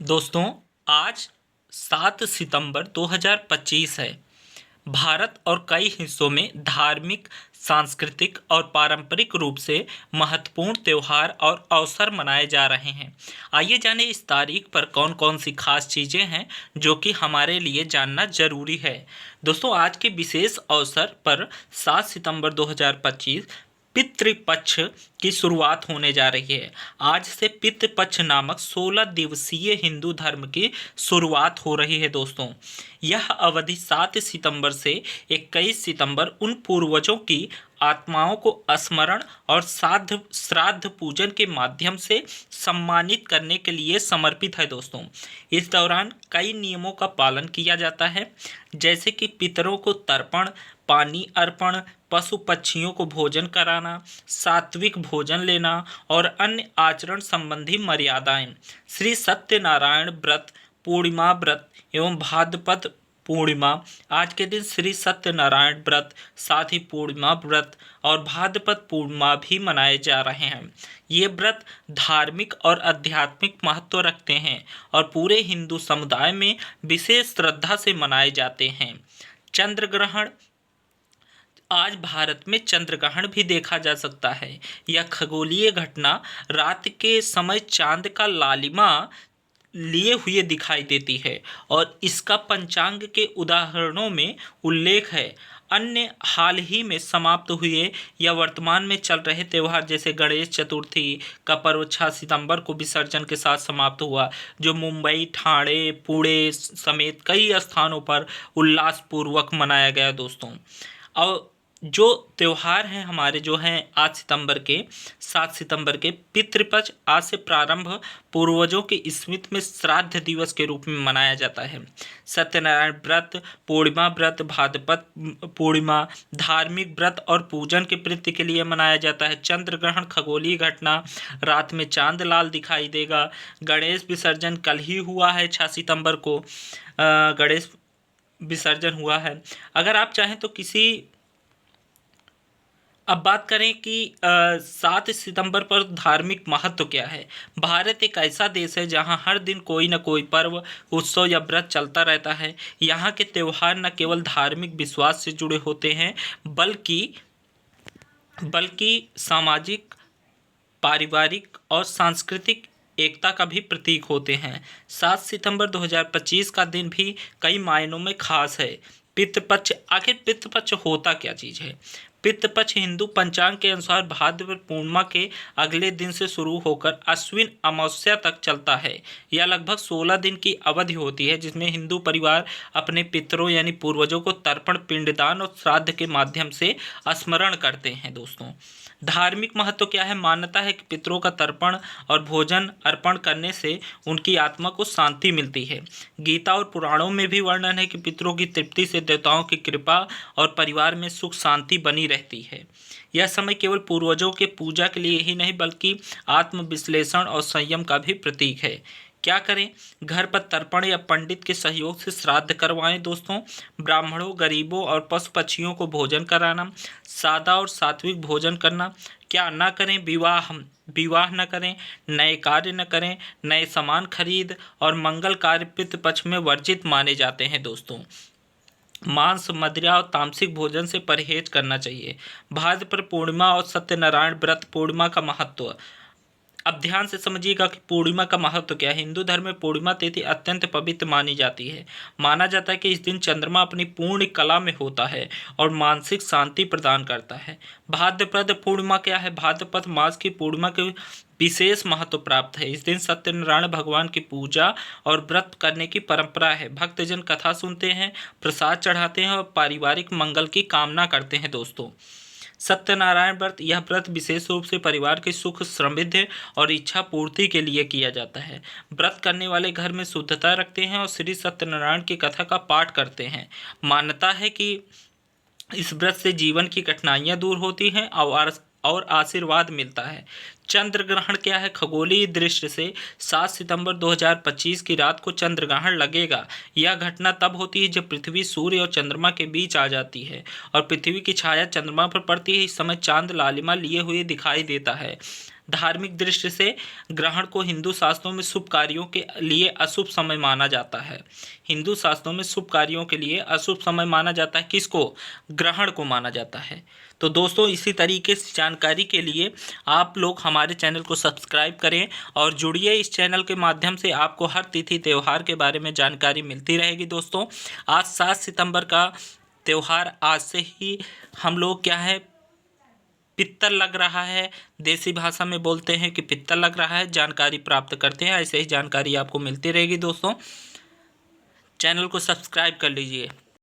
दोस्तों, आज 7 सितंबर 2025 है। भारत और कई हिस्सों में धार्मिक, सांस्कृतिक और पारंपरिक रूप से महत्वपूर्ण त्योहार और अवसर मनाए जा रहे हैं। आइए जानें इस तारीख पर कौन कौन सी खास चीज़ें हैं जो कि हमारे लिए जानना जरूरी है। दोस्तों, आज के विशेष अवसर पर 7 सितंबर 2025 पितृपक्ष की शुरुआत होने जा रही है। आज से पितृपक्ष नामक 16 दिवसीय हिंदू धर्म की शुरुआत हो रही है। दोस्तों, यह अवधि 7 सितंबर से 21 सितंबर उन पूर्वजों की आत्माओं को स्मरण और श्राद्ध पूजन के माध्यम से सम्मानित करने के लिए समर्पित है। दोस्तों, इस दौरान कई नियमों का पालन किया जाता है, जैसे कि पितरों को तर्पण, पानी अर्पण, पशु पक्षियों को भोजन कराना, सात्विक भोजन लेना और अन्य आचरण संबंधी मर्यादाएं। श्री सत्यनारायण व्रत, पूर्णिमा व्रत एवं भाद्रपद पूर्णिमा। आज के दिन श्री सत्यनारायण व्रत, साथ ही पूर्णिमा व्रत और भाद्रपद पूर्णिमा भी मनाए जा रहे हैं। ये व्रत धार्मिक और आध्यात्मिक महत्व रखते हैं और पूरे हिंदू समुदाय में विशेष श्रद्धा से मनाए जाते हैं। चंद्र ग्रहण। आज भारत में चंद्र ग्रहण भी देखा जा सकता है। यह खगोलीय घटना रात के समय चांद का लालिमा लिए हुए दिखाई देती है और इसका पंचांग के उदाहरणों में उल्लेख है। अन्य हाल ही में समाप्त हुए या वर्तमान में चल रहे त्यौहार जैसे गणेश चतुर्थी का पर्व 6 सितंबर को विसर्जन के साथ समाप्त हुआ, जो मुंबई, ठाणे, पुणे समेत कई स्थानों पर उल्लासपूर्वक मनाया गया। दोस्तों, और जो त्यौहार हैं हमारे जो हैं आज 7 सितंबर के पितृपक्ष आज से प्रारंभ पूर्वजों के स्मृति में श्राद्ध दिवस के रूप में मनाया जाता है। सत्यनारायण व्रत, पूर्णिमा व्रत, भाद्रपद पूर्णिमा धार्मिक व्रत और पूजन के प्रीति के लिए मनाया जाता है। चंद्र ग्रहण खगोलीय घटना, रात में चांद लाल दिखाई देगा। गणेश विसर्जन कल ही हुआ है, 6 सितंबर को गणेश विसर्जन हुआ है। अगर आप चाहें तो अब बात करें कि 7 सितंबर पर धार्मिक महत्व क्या है। भारत एक ऐसा देश है जहां हर दिन कोई न कोई पर्व, उत्सव या व्रत चलता रहता है। यहाँ के त्यौहार न केवल धार्मिक विश्वास से जुड़े होते हैं बल्कि सामाजिक, पारिवारिक और सांस्कृतिक एकता का भी प्रतीक होते हैं। 7 सितंबर 2025 का दिन भी कई मायनों में खास है। पितृपक्ष। आखिर पितृपक्ष होता क्या चीज़ है? पितृपक्ष हिंदू पंचांग के अनुसार भाद्रपद पूर्णिमा के अगले दिन से शुरू होकर अश्विन अमावस्या तक चलता है। यह लगभग 16 दिन की अवधि होती है, जिसमें हिंदू परिवार अपने पितरों यानी पूर्वजों को तर्पण, पिंडदान और श्राद्ध के माध्यम से स्मरण करते हैं। दोस्तों, धार्मिक महत्व क्या है? मान्यता है कि पितरों का तर्पण और भोजन अर्पण करने से उनकी आत्मा को शांति मिलती है। गीता और पुराणों में भी वर्णन है कि पितरों की तृप्ति से देवताओं की कृपा और परिवार में सुख शांति बनी रहती है। यह समय केवल पूर्वजों के पूजा के लिए ही नहीं बल्कि आत्मविश्लेषण और संयम का भी प्रतीक है। क्या करें? घर पर तर्पण या पंडित के सहयोग से श्राद्ध करवाएं। दोस्तों, ब्राह्मणों, गरीबों और पशु पक्षियों को भोजन कराना, सादा और सात्विक भोजन करना। क्या ना करें? विवाह न करें, नए कार्य न करें, नए सामान खरीद और मंगल कार्य पितृपक्ष में वर्जित माने जाते हैं। दोस्तों, मांस, मदिरा और तामसिक भोजन से परहेज करना चाहिए। भाद्रपद पूर्णिमा और सत्यनारायण व्रत पूर्णिमा का महत्व। अब ध्यान से समझिएगा कि पूर्णिमा का महत्व क्या है। हिंदू धर्म में पूर्णिमा तिथि अत्यंत पवित्र मानी जाती है। माना जाता है कि इस दिन चंद्रमा अपनी पूर्ण कला में होता है और मानसिक शांति प्रदान करता है। भाद्रपद पूर्णिमा क्या है? भाद्रपद मास की पूर्णिमा के विशेष महत्व प्राप्त है। इस दिन सत्यनारायण भगवान की पूजा और व्रत करने की परंपरा है। भक्तजन कथा सुनते हैं, प्रसाद चढ़ाते हैं और पारिवारिक मंगल की कामना करते हैं। दोस्तों, सत्यनारायण व्रत। यह व्रत विशेष रूप से परिवार की सुख, समृद्धि और इच्छा पूर्ति के लिए किया जाता है। व्रत करने वाले घर में शुद्धता रखते हैं और श्री सत्यनारायण की कथा का पाठ करते हैं। मान्यता है कि इस व्रत से जीवन की कठिनाइयां दूर होती हैं और आशीर्वाद मिलता है। चंद्र ग्रहण क्या है? खगोलीय दृष्टि से 7 सितंबर 2025 की रात को चंद्र ग्रहण लगेगा। यह घटना तब होती है जब पृथ्वी सूर्य और चंद्रमा के बीच आ जाती है और पृथ्वी की छाया चंद्रमा पर पड़ती है। इस समय चांद लालिमा लिए हुए दिखाई देता है। धार्मिक दृष्टि से ग्रहण को हिंदू शास्त्रों में शुभ कार्यों के लिए अशुभ समय माना जाता है। हिंदू शास्त्रों में शुभ कार्यों के लिए अशुभ समय माना जाता है। किसको? ग्रहण को माना जाता है। तो दोस्तों, इसी तरीके से जानकारी के लिए आप लोग हमारे चैनल को सब्सक्राइब करें और जुड़िए। इस चैनल के माध्यम से आपको हर तिथि त्यौहार के बारे में जानकारी मिलती रहेगी। दोस्तों, आज 7 सितंबर का त्यौहार, आज से ही हम लोग क्या है, पित्तर लग रहा है, देसी भाषा में बोलते हैं कि पित्तर लग रहा है, जानकारी प्राप्त करते हैं। ऐसे ही जानकारी आपको मिलती रहेगी। दोस्तों, चैनल को सब्सक्राइब कर लीजिए।